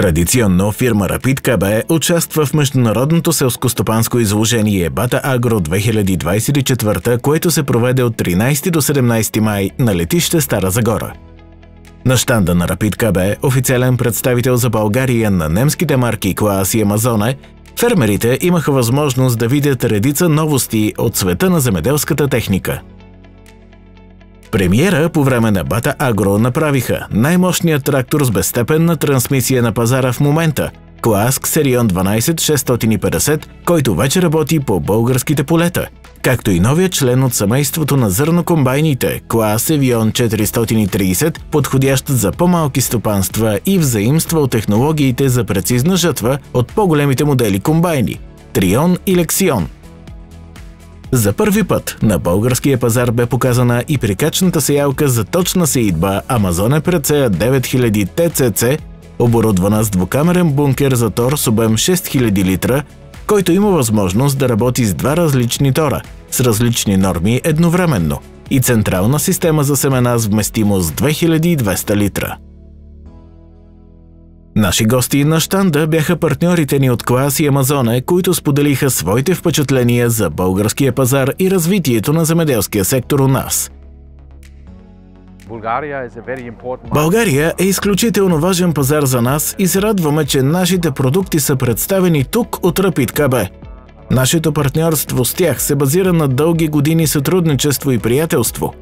Традиционно фирма Rapid KB участва в международното селскостопанско изложение Bata Agro 2024, което се проведе от 13 до 17 май на летище Стара Загора. На щанда на Rapid KB, официален представител за България на немските марки Клаас и Амазоне, фермерите имаха възможност да видят редица новости от света на земеделската техника. Премиера по време на Bata Agro направиха най-мощният трактор с безстепенна трансмисия на пазара в момента – Клаас Xerion 12650, който вече работи по българските полета, както и новият член от семейството на зърнокомбайните – Клаас Evion 430, подходящ за по-малки стопанства и взаимства от технологиите за прецизна жатва от по-големите модели комбайни – Трион и Лексион. За първи път на българския пазар бе показана и прикачната сеялка за точна сеитба Amazone Preceea 9000 TCC, оборудвана с двукамерен бункер за тор с обем 6000 литра, който има възможност да работи с два различни тора, с различни норми едновременно, и централна система за семена с вместимост 2200 литра. Наши гости на щанда бяха партньорите ни от Клаас и Амазоне, които споделиха своите впечатления за българския пазар и развитието на земеделския сектор у нас. България е изключително важен пазар за нас и се радваме, че нашите продукти са представени тук от Rapid KB. Нашето партньорство с тях се базира на дълги години сътрудничество и приятелство.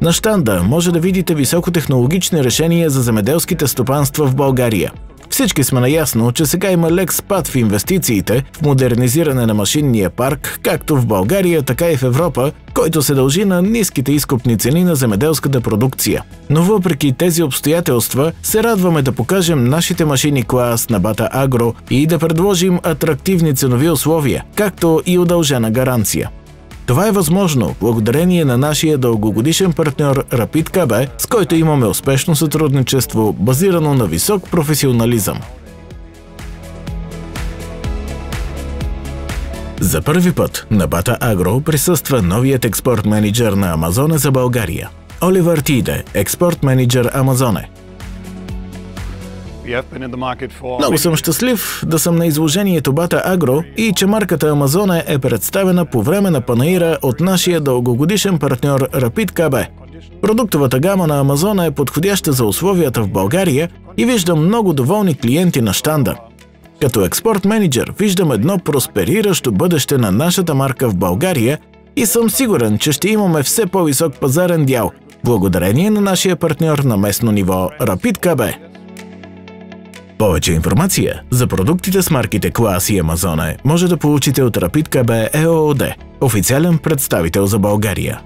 На щанда може да видите високотехнологични решения за земеделските стопанства в България. Всички сме наясно, че сега има лек спад в инвестициите в модернизиране на машинния парк, както в България, така и в Европа, който се дължи на ниските изкупни цени на земеделската продукция. Но въпреки тези обстоятелства, се радваме да покажем нашите машини Клаас на Bata Agro и да предложим атрактивни ценови условия, както и удължена гаранция. Това е възможно благодарение на нашия дългогодишен партньор Rapid KB, с който имаме успешно сътрудничество, базирано на висок професионализъм. За първи път на Bata Agro присъства новият експорт менеджер на Амазоне за България – Оливер Тиде, експорт менеджер Амазоне. Много съм щастлив да съм на изложението Bata Agro и че марката Амазоне е представена по време на панаира от нашия дългогодишен партньор Rapid KB. Продуктовата гама на Амазоне е подходяща за условията в България и виждам много доволни клиенти на щанда. Като експорт менеджер виждам едно проспериращо бъдеще на нашата марка в България и съм сигурен, че ще имаме все по-висок пазарен дял, благодарение на нашия партньор на местно ниво Rapid KB. Повече информация за продуктите с марките Клаас и Амазоне може да получите от Rapid KB ЕООД, официален представител за България.